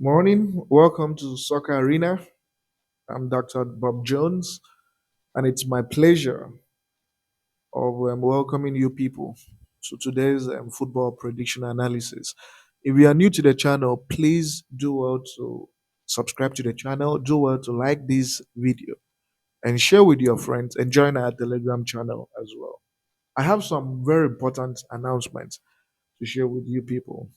Morning, welcome to Soccer Arena. I'm Dr. Bob Jones, and it's my pleasure of welcoming you people to today's football prediction analysis. If you are new to the channel, please do well to subscribe to the channel, do well to like this video, and share with your friends, and join our Telegram channel as well. I have some very important announcements to share with you people.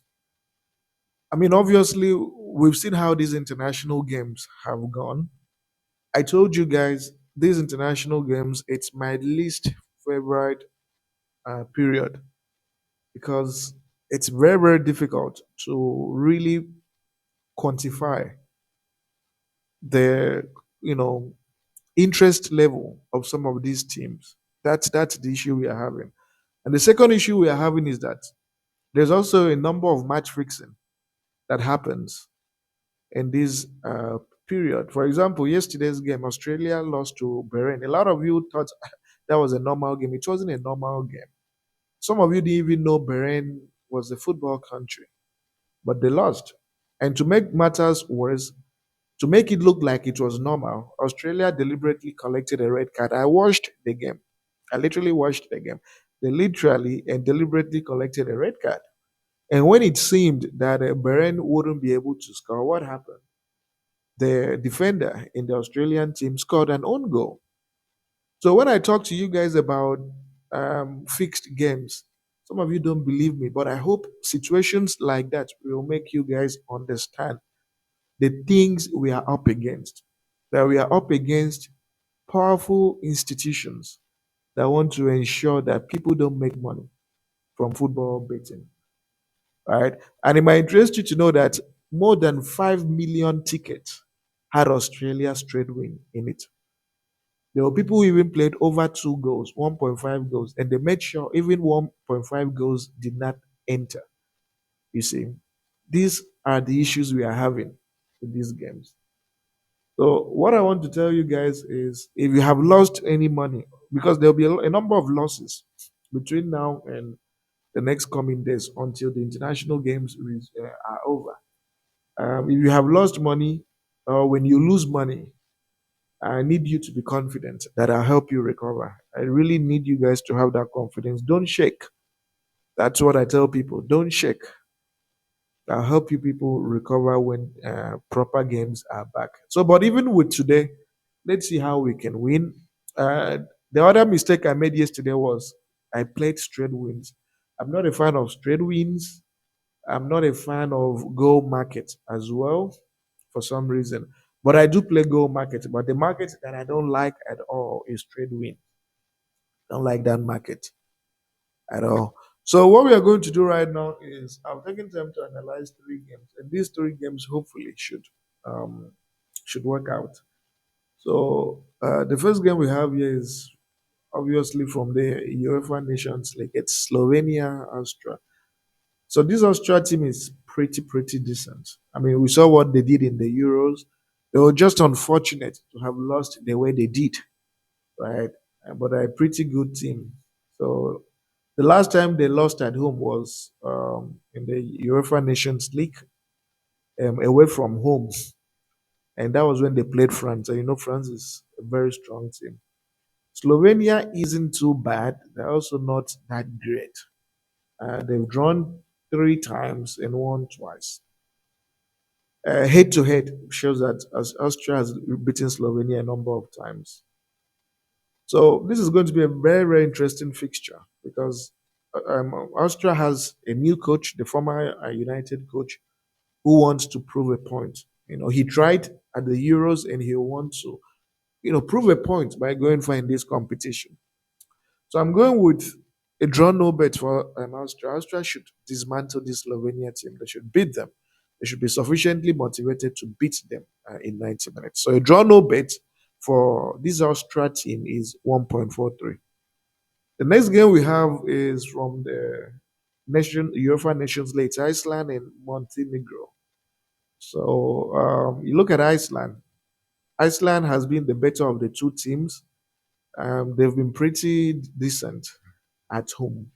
I mean, obviously, we've seen how these international games have gone. I told you guys these international games, it's my least favorite period because it's very, very difficult to really quantify the, you know, interest level of some of these teams. That's the issue we are having. And the second issue we are having is that there's also a number of match fixing that happens in this period. For example, yesterday's game, Australia lost to Bahrain. A lot of you thought that was a normal game. It wasn't a normal game. Some of you didn't even know Bahrain was a football country, but they lost. And to make matters worse, to make it look like it was normal, Australia deliberately collected a red card. I watched the game. I literally watched the game. They literally and deliberately collected a red card. And when it seemed that Bahrain wouldn't be able to score, what happened? The defender in the Australian team scored an own goal. So when I talk to you guys about fixed games, some of you don't believe me, but I hope situations like that will make you guys understand the things we are up against. That we are up against powerful institutions that want to ensure that people don't make money from football betting. Right? And it might interest you to know that more than 5 million tickets had Australia straight win in it. There were people who even played over 2 goals, 1.5 goals, and they made sure even 1.5 goals did not enter. You see, these are the issues we are having with these games. So, what I want to tell you guys is if you have lost any money, because there'll be a number of losses between now and the next coming days until the international games are over. If you have lost money, or when you lose money, I need you to be confident that I'll help you recover. I really need you guys to have that confidence. Don't shake. That's what I tell people. Don't shake. I'll help you people recover when proper games are back. So, but even with today, let's see how we can win. Uh, the other mistake I made yesterday was I played straight wins. I'm not a fan of straight wins. I'm not a fan of goal market as well for some reason. But I do play goal market. But the market that I don't like at all is trade win. Don't like that market at all. So what we are going to do right now is I'm taking time to analyze 3 games, and these 3 games hopefully should work out. So the first game we have here is obviously from the UEFA Nations League. It's Slovenia, Austria. So this Austria team is pretty decent. I mean, we saw what they did in the Euros. They were just unfortunate to have lost the way they did, right? But a pretty good team. So the last time they lost at home was in the UEFA Nations League, away from home, and that was when they played France. And you know, France is a very strong team. Slovenia isn't too bad. They're also not that great. They've drawn 3 times and won twice. Head to head shows that as Austria has beaten Slovenia a number of times. So this is going to be a very, very interesting fixture because Austria has a new coach, the former United coach, who wants to prove a point. You know, he tried at the Euros and he wants to, prove a point by going for in this competition. So I'm going with a draw no bet for Austria. Austria should dismantle this Slovenia team. They should beat them. They should be sufficiently motivated to beat them in 90 minutes. So a draw no bet for this Austria team is 1.43. The next game we have is from the UEFA Nations League, Iceland and Montenegro. So you look at Iceland. Iceland has been the better of the 2 teams. They've been pretty decent at home.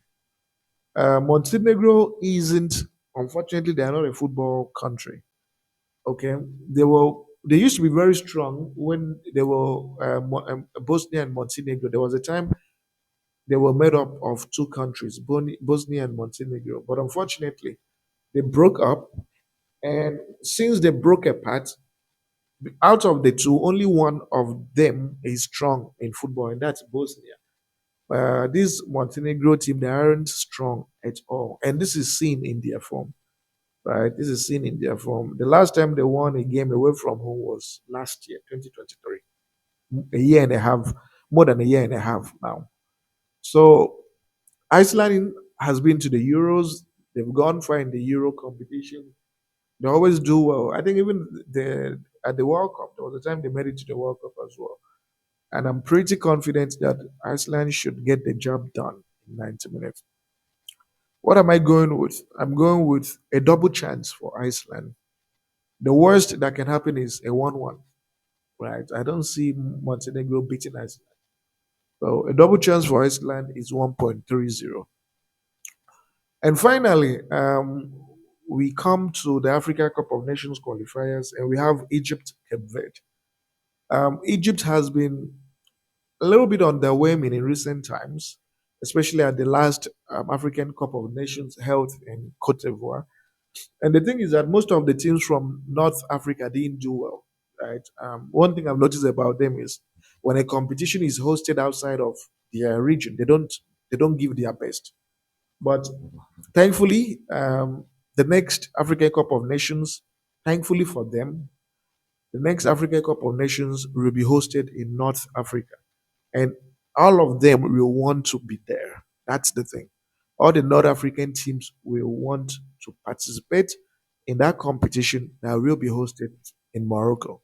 Montenegro isn't, unfortunately, they are not a football country. Okay, they used to be very strong when they were Bosnia and Montenegro. There was a time they were made up of two countries, Bosnia and Montenegro. But unfortunately, they broke up, and since they broke apart, out of the two, only one of them is strong in football, and that's Bosnia. This Montenegro team, they aren't strong at all, and this is seen in their form. Right, this is seen in their form. The last time they won a game away from home was last year, 2023. A year and a half, more than a year and a half now. So Iceland has been to the Euros. They've gone far in the Euro competition. They always do well. I think even at the World Cup, there was a time they made it to the World Cup as well. And I'm pretty confident that Iceland should get the job done in 90 minutes. What am I going with? I'm going with a double chance for Iceland. The worst that can happen is a 1-1, right? I don't see Montenegro beating Iceland. So a double chance for Iceland is 1.30. And finally, we come to the Africa Cup of Nations qualifiers, and we have Egypt, Cape Verde. Egypt has been a little bit underwhelming in recent times, especially at the last African Cup of Nations held in Cote d'Ivoire. And the thing is that most of the teams from North Africa didn't do well, right? One thing I've noticed about them is when a competition is hosted outside of their region, they don't give their best. But thankfully, the next African Cup of Nations, thankfully for them, the next African Cup of Nations will be hosted in North Africa, and all of them will want to be there. That's the thing. All the North African teams will want to participate in that competition that will be hosted in Morocco.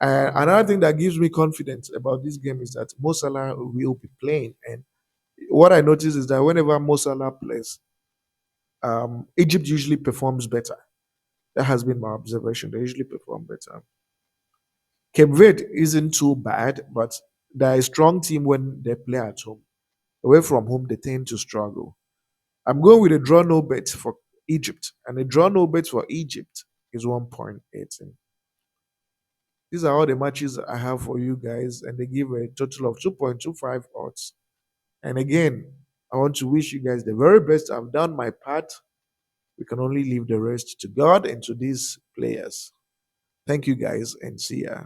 Another thing that gives me confidence about this game is that Mo Salah will be playing. And what I notice is that whenever Mo Salah plays, Egypt usually performs better. That has been my observation. They usually perform better. Cape Verde isn't too bad, but they're a strong team when they play at home. Away from home, they tend to struggle. I'm going with a draw no bet for Egypt, and a draw no bet for Egypt is 1.18. These are all the matches I have for you guys, and they give a total of 2.25 odds. And again, I want to wish you guys the very best. I've done my part. We can only leave the rest to God and to these players. Thank you guys, and see ya.